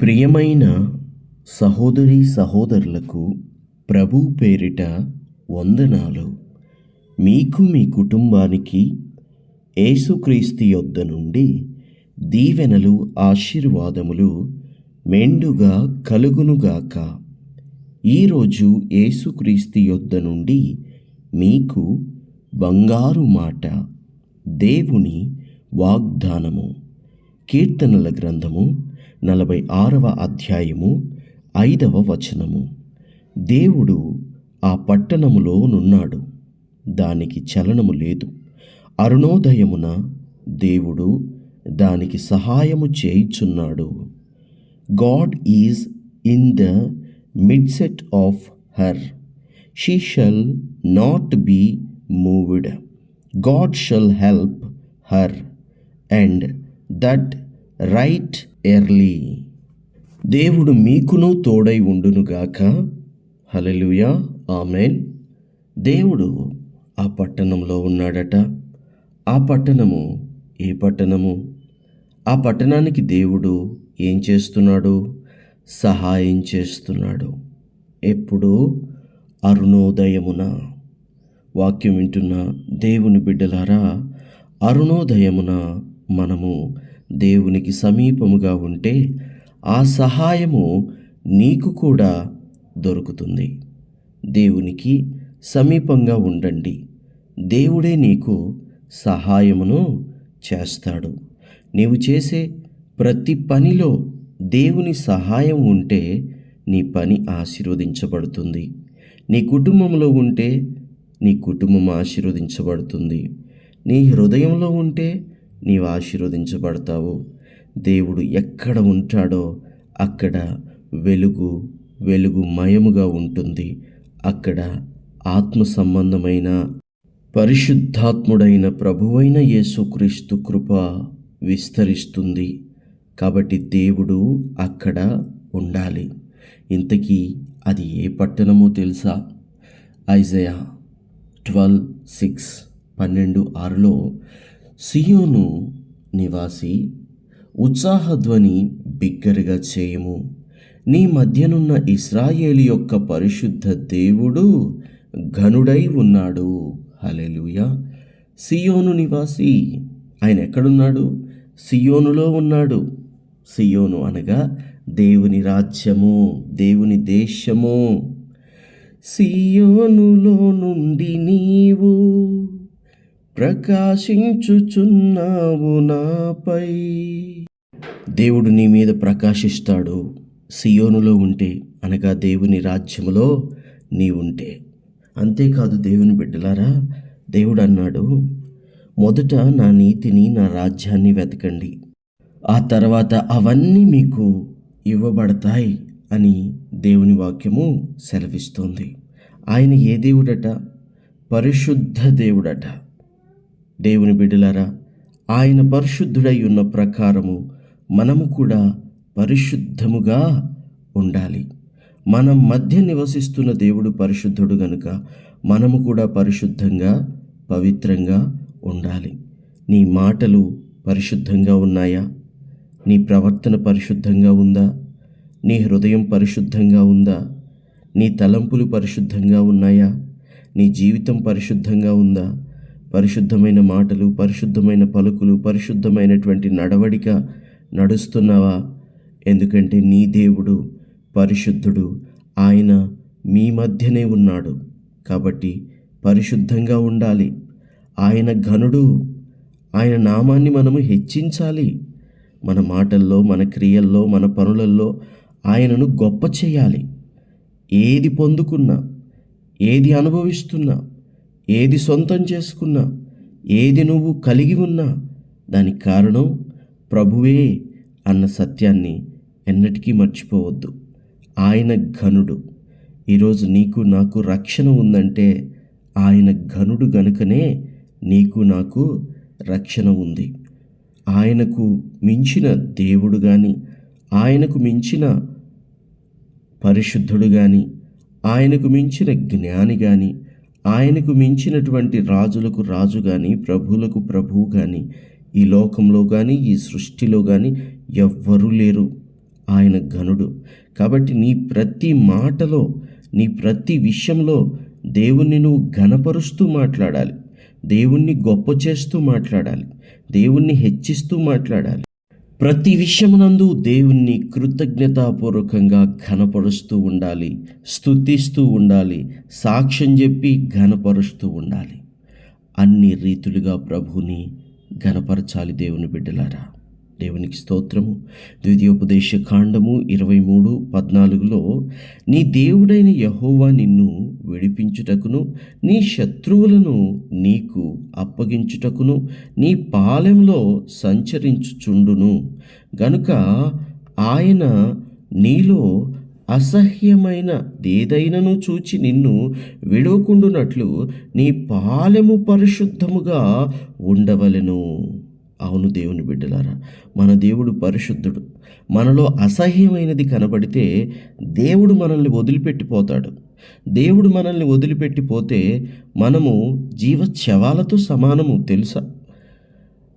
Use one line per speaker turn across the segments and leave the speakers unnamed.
ప్రియమైన సహోదరీ సహోదరులకు ప్రభు పేరిట వందనాలు. మీకు మీ కుటుంబానికి యేసుక్రీస్తు యొద్ద నుండి దీవెనలు ఆశీర్వాదములు మెండుగా కలుగునుగాక. ఈరోజు యేసుక్రీస్తు యొద్ద నుండి మీకు బంగారు మాట, దేవుని వాగ్దానము. కీర్తనల గ్రంథము 46వ అధ్యాయము 5వ వచనము. దేవుడు ఆ పట్టణములో నున్నాడు, దానికి చలనము లేదు. అరుణోదయమున దేవుడు దానికి సహాయము చేయుచున్నాడు. God is in the midst of her, she shall not be moved. God shall help her and that right early. దేవుడు మీకును తోడై ఉండునుగాక. హల్లెలూయా, ఆమేన్. దేవుడు ఆ పట్టణంలో ఉన్నాడట. ఆ పట్టణము ఏ పట్టణము? ఆ పట్టణానికి దేవుడు ఏం చేస్తున్నాడు? సహాయం చేస్తున్నాడు. ఎప్పుడు? అరుణోదయమున. వాక్యం వింటున్న దేవుని బిడ్డలారా, అరుణోదయమున మనము దేవునికి సమీపముగా ఉంటే ఆ సహాయము నీకు కూడా దొరుకుతుంది. దేవునికి సమీపంగా ఉండండి, దేవుడే నీకు సహాయమును చేస్తాడు. నీవు చేసే ప్రతి పనిలో దేవుని సహాయం ఉంటే నీ పని ఆశీర్వదించబడుతుంది. నీ కుటుంబంలో ఉంటే నీ కుటుంబం ఆశీర్వదించబడుతుంది. నీ హృదయంలో ఉంటే నీవు ఆశీర్వదించబడతావు. దేవుడు ఎక్కడ ఉంటాడో అక్కడ వెలుగుమయముగా ఉంటుంది. అక్కడ ఆత్మ సంబంధమైన పరిశుద్ధాత్ముడైన ప్రభువైన యేసుక్రీస్తు కృప విస్తరిస్తుంది. కాబట్టి దేవుడు అక్కడ ఉండాలి. ఇంతకీ అది ఏ పట్టణమో తెలుసా? ఐజయా 12:6 12:6లో సియోను నివాసి, ఉత్సాహధ్వని బిగ్గరగా చేయము, నీ మధ్యనున్న ఇశ్రాయేలు యొక్క పరిశుద్ధ దేవుడు ఘనుడై ఉన్నాడు. హల్లెలూయా. సియోను నివాసి, ఆయన ఎక్కడున్నాడు? సియోనులో ఉన్నాడు. సియోను అనగా దేవుని రాజ్యము, దేవుని దేశము. సియోనులో నుండి నీవు ప్రకాశించుచున్నావు నాపై. దేవుడు నీ మీద ప్రకాశిస్తాడు సియోనులో ఉంటే, అనగా దేవుని రాజ్యములో నీ ఉంటే. అంతేకాదు దేవుని బిడ్డలారా, దేవుడు అన్నాడు, మొదట నా నీతిని, నా రాజ్యాన్ని వెతకండి, ఆ తర్వాత అవన్నీ మీకు ఇవ్వబడతాయి అని దేవుని వాక్యము సెలవిస్తోంది. ఆయన ఏ దేవుడట? పరిశుద్ధ దేవుడట. దేవుని బిడ్డలారా, ఆయన పరిశుద్ధుడై ఉన్న ప్రకారము మనము కూడా పరిశుద్ధముగా ఉండాలి. మనం మధ్య నివసిస్తున్న దేవుడు పరిశుద్ధుడు గనుక మనము కూడా పరిశుద్ధంగా, పవిత్రంగా ఉండాలి. నీ మాటలు పరిశుద్ధంగా ఉన్నాయా? నీ ప్రవర్తన పరిశుద్ధంగా ఉందా? నీ హృదయం పరిశుద్ధంగా ఉందా? నీ తలంపులు పరిశుద్ధంగా ఉన్నాయా? నీ జీవితం పరిశుద్ధంగా ఉందా? పరిశుద్ధమైన మాటలు, పరిశుద్ధమైన పలుకులు, పరిశుద్ధమైనటువంటి నడవడిక నడుస్తున్నావా? ఎందుకంటే నీ దేవుడు పరిశుద్ధుడు, ఆయన మీ మధ్యనే ఉన్నాడు. కాబట్టి పరిశుద్ధంగా ఉండాలి. ఆయన ఘనుడు, ఆయన నామాన్ని మనము హెచ్చించాలి. మన మాటల్లో, మన క్రియల్లో, మన పనులలో ఆయనను గొప్ప చేయాలి. ఏది పొందుకున్నా, ఏది అనుభవిస్తున్నా, ఏది సొంతం చేసుకున్నా, ఏది నువ్వు కలిగి ఉన్నా, దానికి కారణం ప్రభువే అన్న సత్యాన్ని ఎన్నటికీ మర్చిపోవద్దు. ఆయన ఘనుడు. ఈరోజు నీకు నాకు రక్షణ ఉందంటే ఆయన ఘనుడు గనుకనే నీకు నాకు రక్షణ ఉంది. ఆయనకు మించిన దేవుడు కానీ, ఆయనకు మించిన పరిశుద్ధుడు కానీ, ఆయనకు మించిన జ్ఞాని కానీ, ఆయనకు మించినటువంటి రాజులకు రాజు కానీ, ప్రభువులకు ప్రభువు కానీ ఈ లోకంలో కానీ ఈ సృష్టిలో కానీ ఎవ్వరూ లేరు. ఆయన ఘనుడు. కాబట్టి నీ ప్రతి మాటలో, నీ ప్రతి విషయంలో దేవుణ్ణి నువ్వు ఘనపరుస్తూ మాట్లాడాలి, దేవుణ్ణి గొప్ప చేస్తూ మాట్లాడాలి, దేవుణ్ణి హెచ్చిస్తూ మాట్లాడాలి. ప్రతి విషయమునందు దేవుణ్ణి కృతజ్ఞతాపూర్వకంగా ఘనపరుస్తూ ఉండాలి, స్తుతిస్తూ ఉండాలి, సాక్ష్యం చెప్పి ఘనపరుస్తూ ఉండాలి. అన్ని రీతులుగా ప్రభువుని ఘనపరచాలి దేవుని బిడ్డలారా. దేవునికి స్తోత్రము. ద్వితీయోపదేశ కాండము 23:14లో నీ దేవుడైన యెహోవా నిన్ను విడిపించుటకును, నీ శత్రువులను నీకు అప్పగించుటకును నీ పాలెంలో సంచరించుచుండును గనుక ఆయన నీలో అసహ్యమైన దేదైనను చూచి నిన్ను విడవకుండునట్లు నీ పాలెము పరిశుద్ధముగా ఉండవలెను. అవును దేవుని బిడ్డలారా, మన దేవుడు పరిశుద్ధుడు. మనలో అసహ్యమైనది కనబడితే దేవుడు మనల్ని వదిలిపెట్టిపోతాడు. దేవుడు మనల్ని వదిలిపెట్టిపోతే మనము జీవశవాలతో సమానము తెలుసా?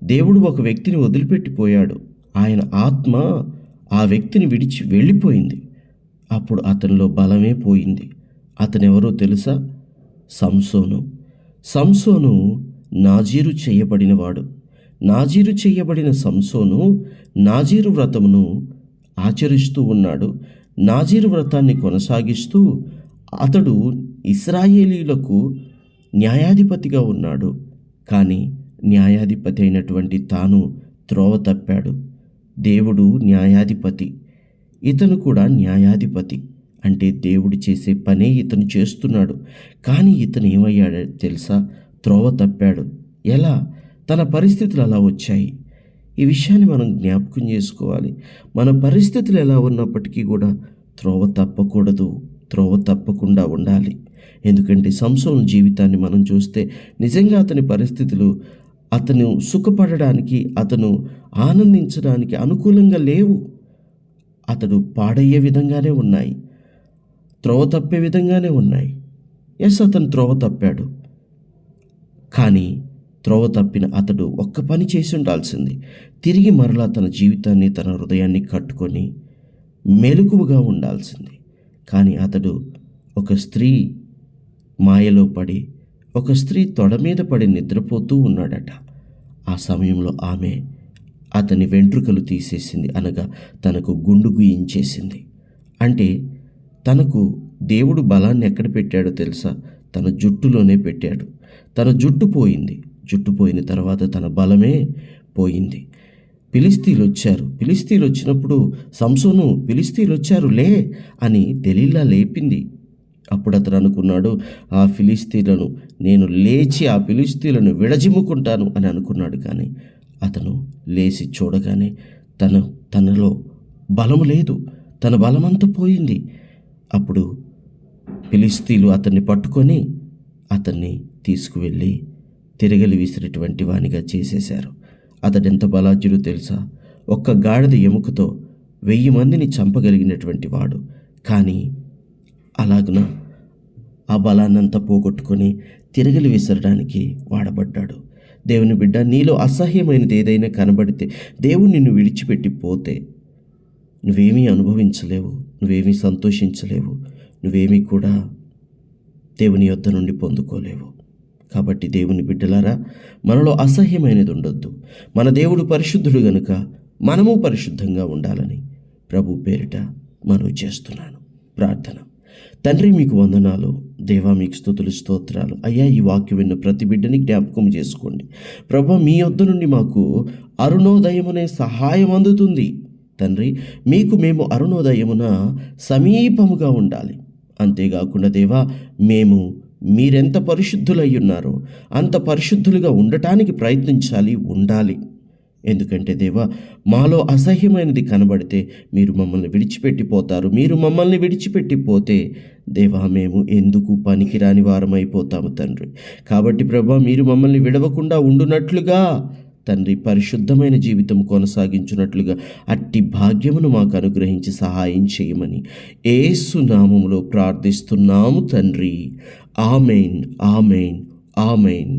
దేవుడు ఒక వ్యక్తిని వదిలిపెట్టిపోయాడు, ఆయన ఆత్మ ఆ వ్యక్తిని విడిచి వెళ్ళిపోయింది. అప్పుడు అతనిలో బలమే పోయింది. అతనెవరో తెలుసా? సంసోను నాజీరు చేయబడినవాడు. నాజీరు చేయబడిన సంసోను నాజీరు వ్రతమును ఆచరిస్తూ ఉన్నాడు. నాజీరు వ్రతాన్ని కొనసాగిస్తూ అతడు ఇశ్రాయేలీయులకు న్యాయాధిపతిగా ఉన్నాడు. కానీ న్యాయాధిపతి అయినటువంటి తాను త్రోవ తప్పాడు. దేవుడు న్యాయాధిపతి, ఇతను కూడా న్యాయాధిపతి. అంటే దేవుడు చేసే పనే ఇతను చేస్తున్నాడు. కానీ ఇతను ఏమయ్యాడో తెలుసా? త్రోవ తప్పాడు. ఎలా? తన పరిస్థితులు అలా వచ్చాయి. ఈ విషయాన్ని మనం జ్ఞాపకం చేసుకోవాలి. మన పరిస్థితులు ఎలా ఉన్నప్పటికీ కూడా త్రోవ తప్పకూడదు, త్రోవ తప్పకుండా ఉండాలి. ఎందుకంటే సంసోను జీవితాన్ని మనం చూస్తే నిజంగా అతని పరిస్థితులు అతను సుఖపడడానికి, అతను ఆనందించడానికి అనుకూలంగా లేవు. అతడు పాడయ్యే విధంగానే ఉన్నాయి, త్రోవ తప్పే విధంగానే ఉన్నాయి. అతను త్రోవ తప్పాడు. కానీ త్రోవ తప్పిన అతడు ఒక్క పని చేసి ఉండాల్సింది. తిరిగి మరలా తన జీవితాన్ని, తన హృదయాన్ని కట్టుకొని మెలకువగా ఉండాల్సింది. కానీ అతడు ఒక స్త్రీ మాయలో పడి, ఒక స్త్రీ తొడ మీద పడి నిద్రపోతూ ఉన్నాడట. ఆ సమయంలో ఆమె అతని వెంట్రుకలు తీసేసింది, అనగా తనకు గుండు గుయించేసింది. అంటే తనకు దేవుడు బలాన్ని ఎక్కడ పెట్టాడో తెలుసా? తన జుట్టులోనే పెట్టాడు. తన జుట్టు పోయింది. జుట్టు పోయిన తర్వాత తన బలమే పోయింది. ఫిలిష్తీయులు వచ్చినప్పుడు సంసోను, ఫిలిష్తీయులు వచ్చారు లే అని దెలీలా లేపింది. అప్పుడు అతను అనుకున్నాడు, ఆ ఫిలిష్తీయులను నేను లేచి ఆ ఫిలిష్తీయులను విడజిమ్ముకుంటాను అని అనుకున్నాడు. కానీ అతను లేచి చూడగానే తనలో బలము లేదు, తన బలమంతా పోయింది. అప్పుడు ఫిలిష్తీయులు అతన్ని పట్టుకొని అతన్ని తీసుకువెళ్ళి తిరగలి విసిరేటువంటి వానిగా చేసేశారు. అతడెంత బలాజ్యుడో తెలుసా? ఒక్క గాడిద ఎముకతో 1000 మందిని చంపగలిగినటువంటి వాడు. కానీ అలాగున ఆ బలాన్నంతా పోగొట్టుకొని తిరగలి విసరడానికి వాడబడ్డాడు. దేవుని బిడ్డ, నీలో అసహ్యమైనది ఏదైనా కనబడితే, దేవుడు నిన్ను విడిచిపెట్టి పోతే నువ్వేమీ అనుభవించలేవు, నువ్వేమీ సంతోషించలేవు, నువ్వేమీ కూడా దేవుని యొద్ద నుండి పొందుకోలేవు. కాబట్టి దేవుని బిడ్డలారా, మనలో అసహ్యమైనది ఉండొద్దు. మన దేవుడు పరిశుద్ధుడు గనుక మనము పరిశుద్ధంగా ఉండాలని ప్రభు పేరిట మనవి చేస్తున్నాను. ప్రార్థన. తండ్రి, మీకు వందనాలు. దేవా, మీకు స్తుతులు, స్తోత్రాలు. అయ్యా, ఈ వాక్యం విన్న ప్రతి బిడ్డని జ్ఞాపకం చేసుకోండి ప్రభు. మీ యొద్ద నుండి మాకు అరుణోదయమునే సహాయం అందుతుంది తండ్రి. మీకు మేము అరుణోదయమున సమీపముగా ఉండాలి. అంతేకాకుండా దేవా, మేము మీరెంత పరిశుద్ధులై ఉన్నారో అంత పరిశుద్ధులుగా ఉండటానికి ప్రయత్నించాలి, ఉండాలి. ఎందుకంటే దేవా, మాలో అసహ్యమైనది కనబడితే మీరు మమ్మల్ని విడిచిపెట్టిపోతారు. మీరు మమ్మల్ని విడిచిపెట్టిపోతే దేవా, మేము ఎందుకు పనికిరాని వారమైపోతాము తండ్రి. కాబట్టి ప్రభా, మీరు మమ్మల్ని విడవకుండా ఉండునట్లుగా తండ్రి, పరిశుద్ధమైన జీవితం కొనసాగించున్నట్లుగా అట్టి భాగ్యమును మాకు అనుగ్రహించి సహాయం చేయమని యేసు నామములో ప్రార్థిస్తున్నాము తండ్రి. Amen, amen, amen.